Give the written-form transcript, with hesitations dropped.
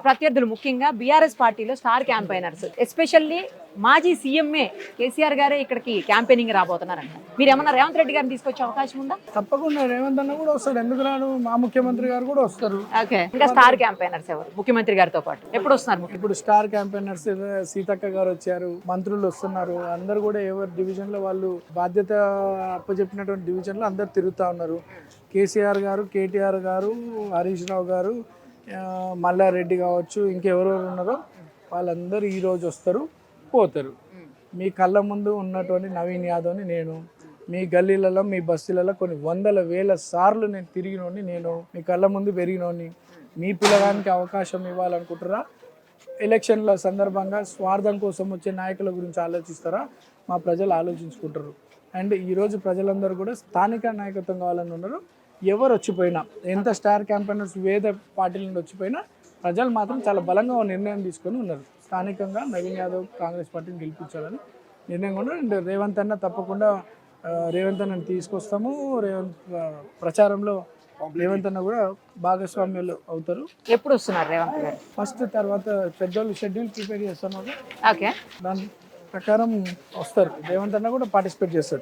ప్రత్యర్థులు ముఖ్యంగా బీఆర్ఎస్ పార్టీలో స్టార్ క్యాంపెయినర్స్, ఎస్పెషల్లీ మాజీ సీఎంఏ కేసీఆర్ గారే ఇక్కడికి క్యాంపెయినింగ్ రాబోతున్నారంట. మీరు ఏమన్నా రేవంత్ రెడ్డి గారిని తీసుకొచ్చే అవకాశం ఉందా? తప్పకుండా రేవంత్ అన్న కూడా వస్తాడు, ఎందుకు రాడు? మా ముఖ్యమంత్రి గారు కూడా వస్తారు. ఓకే, ఇంకా స్టార్ క్యాంపెయినర్స్ ఎవరు ముఖ్యమంత్రి గారితో పాటు ఎప్పుడు వస్తున్నారు? ఇప్పుడు స్టార్ క్యాంపెయినర్స్ సీతక్క గారు వచ్చారు, మంత్రులు వస్తున్నారు. అందరు కూడా ఎవరి డివిజన్ లో వాళ్ళు బాధ్యత అప్పచెప్పినటువంటి డివిజన్ లో అందరు తిరుగుతా ఉన్నారు. కేసీఆర్ గారు, కేటీఆర్ గారు, హరీష్ రావు గారు, మల్లారెడ్డి కావచ్చు, ఇంకెవరెవరు ఉన్నారో వాళ్ళందరూ ఈ రోజు వస్తారు, పోతారు. మీ కళ్ళ ముందు ఉన్నటువంటి నవీన్ యాదవ్ని నేను మీ గల్లీలలో, మీ బస్తీలలో కొన్ని వందల వేల సార్లు నేను తిరిగినోని, నేను మీ కళ్ళ ముందు పెరిగినోని. మీ పిల్లగానికి అవకాశం ఇవ్వాలనుకుంటారా? ఎలక్షన్ల సందర్భంగా స్వార్థం కోసం వచ్చే నాయకుల గురించి ఆలోచిస్తారా? మా ప్రజలు ఆలోచించుకుంటారు. అండ్ ఈరోజు ప్రజలందరూ కూడా స్థానిక నాయకత్వం కావాలని ఉన్నారు. ఎవరు వచ్చిపోయినా, ఎంత స్టార్ క్యాంపెయినర్స్ వేద పార్టీల నుండి వచ్చిపోయినా ప్రజలు మాత్రం చాలా బలంగా నిర్ణయం తీసుకొని ఉన్నారు. స్థానికంగా నవీన్ యాదవ్ కాంగ్రెస్ పార్టీని గెలిపించాలని నిర్ణయం ఉన్నారు. అండ్ రేవంత్ అన్న తప్పకుండా రేవంత్ అన్నని తీసుకొస్తాము. ప్రచారంలో రేవంత్ అన్న కూడా భాగస్వామ్యాలు అవుతారు. ఎప్పుడు వస్తున్నారు రేవంత్ గారు? ఫస్ట్ తర్వాత పెద్దోళ్ళు షెడ్యూల్ ప్రిపేర్ చేస్తున్నారు, ఓకే, దాని ప్రకారం వస్తారు. రేవంత్ అన్న కూడా పార్టిసిపేట్ చేస్తారు.